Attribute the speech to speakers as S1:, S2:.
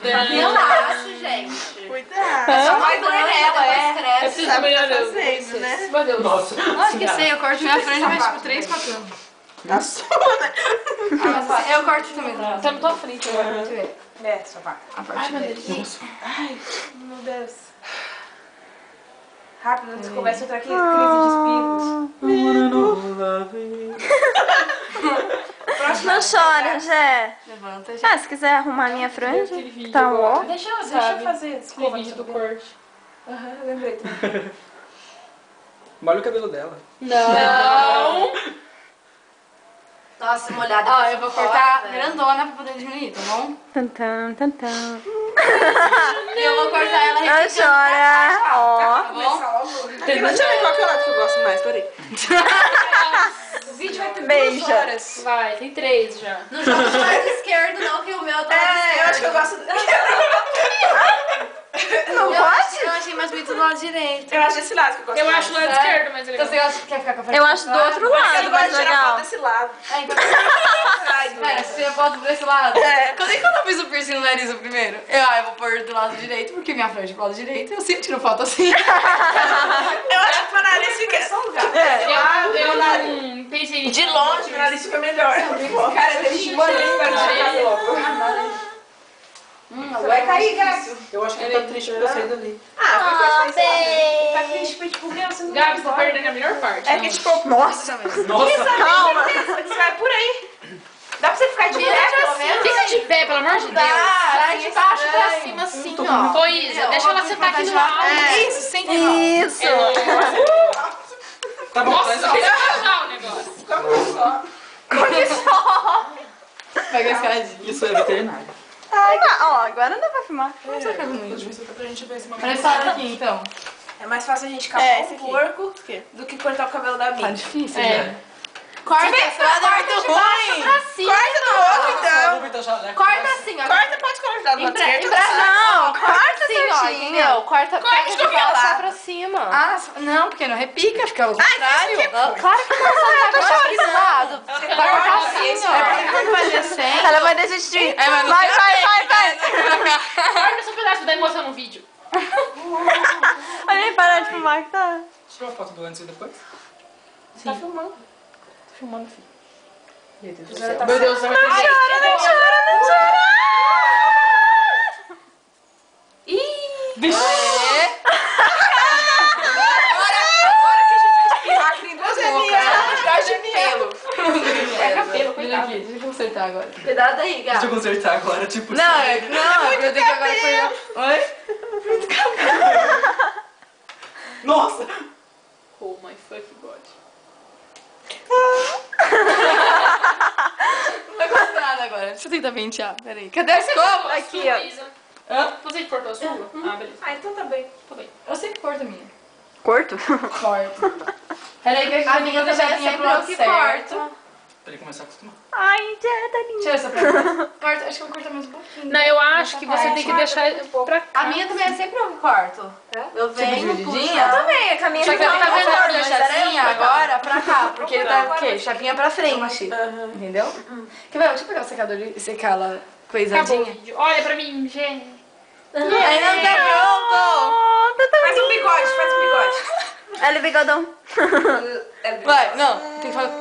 S1: Relaxa, gente.
S2: Cuidado.
S1: Só vai doer nela,
S3: Eu
S1: cresce.
S3: preciso melhorar
S2: fazendo, né?
S3: Meu Deus.
S4: Nossa.
S5: Ah, esqueci, eu corto minha franja mais tipo 3, 4 anos.
S2: Na sua, né?
S5: Eu corto também.
S3: Tá na tua frente agora.
S1: É, só vai.
S5: A parte dele.
S1: Ai, meu Deus. Rápido, antes que comece outra crise de espirros.
S6: Não chora, Jé.
S5: Levanta, já.
S6: Ah, se quiser arrumar minha franja,
S3: Aquele vídeo
S6: tá
S3: agora.
S6: ó.
S1: Deixa eu
S3: Sabe?
S1: fazer.
S3: Aquele vídeo do corte.
S1: Aham, eu lembrei também.
S4: Molha o cabelo dela.
S3: Não!
S1: Nossa, molhada.
S5: Ó, eu vou cortar grandona pra poder diminuir, tá bom?
S6: Tan, tan, tan, tan.
S5: E eu vou cortar ela
S6: Não
S5: repicando.
S6: chora, ó.
S5: Tá bom?
S2: Deixa eu ver qual que é o lado que eu gosto mais, peraí.
S1: O vídeo vai ter
S6: Beija.
S1: 2 horas.
S3: Vai, tem 3 já.
S5: Não joga do lado esquerdo, não, que o meu tá
S2: É, eu acho que eu gosto.
S6: Não pode?
S5: Eu achei mais bonito do lado direito.
S2: Eu acho esse lado que eu gosto.
S3: Eu
S2: mais.
S3: acho o lado
S5: Sério?
S3: esquerdo mais
S5: Então
S3: legal.
S5: você quer ficar com a frente?
S6: Eu acho do outro
S2: Eu
S6: lado
S2: não
S6: mais
S2: gosto de tirar foto
S6: legal.
S2: desse lado.
S5: É, então...
S2: Ai,
S5: Pera, você foto desse lado?
S2: É.
S5: Quando eu fiz o piercing no nariz o primeiro? Eu vou pôr do lado direito, porque minha frente é pro lado direito, eu sempre tiro foto assim.
S2: Eu acho que meu nariz fica.
S3: Eu não pensei nisso.
S2: De longe, meu nariz fica melhor. Cara, deixa eu molhar logo.
S1: Vai cair, Gabi.
S2: Eu acho que ele tá triste porque eu saí dali.
S6: Ah, bem.
S1: Tá triste, tipo, meu, você não
S3: Gabi, você tá perdendo a melhor parte.
S2: É que tipo, nossa,
S4: Nossa.
S6: Calma.
S1: Você vai por aí. Dá pra você ficar de pé, pelo menos?
S3: Fica de pé, pelo amor de Deus.
S5: Vai
S1: de baixo pra cima,
S5: assim, ó.
S3: Ô, Isa, deixa ela sentar aqui no alto.
S5: Isso, sem
S6: Isso.
S4: Tá bom,
S3: Nossa,
S4: tá
S3: deixa eu usar o negócio.
S5: Pega a escadinha.
S4: Isso é veterinário.
S6: Ai, ó, agora não vai filmar.
S1: Pra gente ver esse momento.
S5: Olha essa aqui, então.
S1: É mais fácil a gente
S2: É,
S1: capar
S2: esse
S1: um
S2: aqui.
S1: porco do que cortar o cabelo da
S5: Tá
S1: minha.
S5: difícil,
S3: É.
S5: já. Corta, esse lado é muito ruim.
S2: Corta no outro, então.
S4: Vou então já, né?
S5: Corta assim, ó.
S2: Corta, pode colocar do lado esquerdo.
S6: Não, corta
S5: assim, ó,
S6: certinho.
S5: entendeu? Corta
S2: de qualquer lado.
S5: pra cima. Ah, não, porque não repica, fica ao contrário. Claro que não,
S6: Eu tô
S5: só pra esse lado. Vai cortar assim, ó.
S1: É porque quando vai descendo.
S6: Ela vai desistir.
S5: É, mas não
S6: Vai,
S5: quero
S6: vai.
S3: Corta esse pedaço da emoção no vídeo.
S6: Olha aí, parar de filmar que tá.
S4: Tirou a foto do antes e depois?
S3: Tá filmando. Tô filmando, filho.
S5: Meu Deus do
S3: Meu
S5: céu.
S3: Deus, vai ter
S6: Não chora.
S2: Agora que a gente vai espirrar que nem duas bocas.
S1: de pelo.
S3: É cabelo,
S5: Olha
S3: coitado.
S5: aqui, deixa eu consertar agora.
S1: Cuidado aí,
S4: Deixa
S1: Gabi.
S4: eu consertar agora, tipo...
S5: Não, é que eu tenho que agora foi. Oi?
S4: Nossa!
S3: Oh my fuck god.
S5: Não vai acontecer nada agora. Deixa eu tentar pentear. Peraí. Cadê a escova?
S6: Aqui, ó.
S3: Isa.
S5: Hã?
S3: Você que cortou a sua? Ah, beleza.
S1: Ah, então tá bem.
S3: Tô bem.
S5: Eu sempre corto a minha.
S6: Corto?
S5: Corto. Peraí que
S1: A
S5: a
S1: minha
S5: minha
S1: também é
S5: já tinha
S1: sempre
S5: pro lado
S1: eu que
S5: certo.
S1: corto.
S4: Pra ele começar a acostumar.
S6: Ai, Jé, tá linda.
S5: Tira essa pra mim. Corta, acho que eu vou cortar mais um pouquinho.
S3: Não, eu acho que você tem que deixar pra cá.
S1: A minha também é sempre eu que corto. Eu venho,
S5: divididinha?
S1: puxo. Eu também, é que a minha
S5: Só que
S1: já
S5: tá
S1: tá
S5: vendo
S1: corta,
S5: a
S1: mas era
S5: chapinha
S1: eu.
S5: agora pra cá, porque ele tá o quê? Chapinha pra frente. Entendeu? Quer ver? Deixa eu pegar o secador e secar ela
S3: Acabou o
S5: coisadinha.
S3: vídeo. Olha pra mim, gente.
S5: Aí não tá pronto!
S6: Oh, tá tão
S1: Faz um bigode, faz um bigode.
S6: Ela é bigodão.
S1: É,
S5: Vai, não, tem que falar.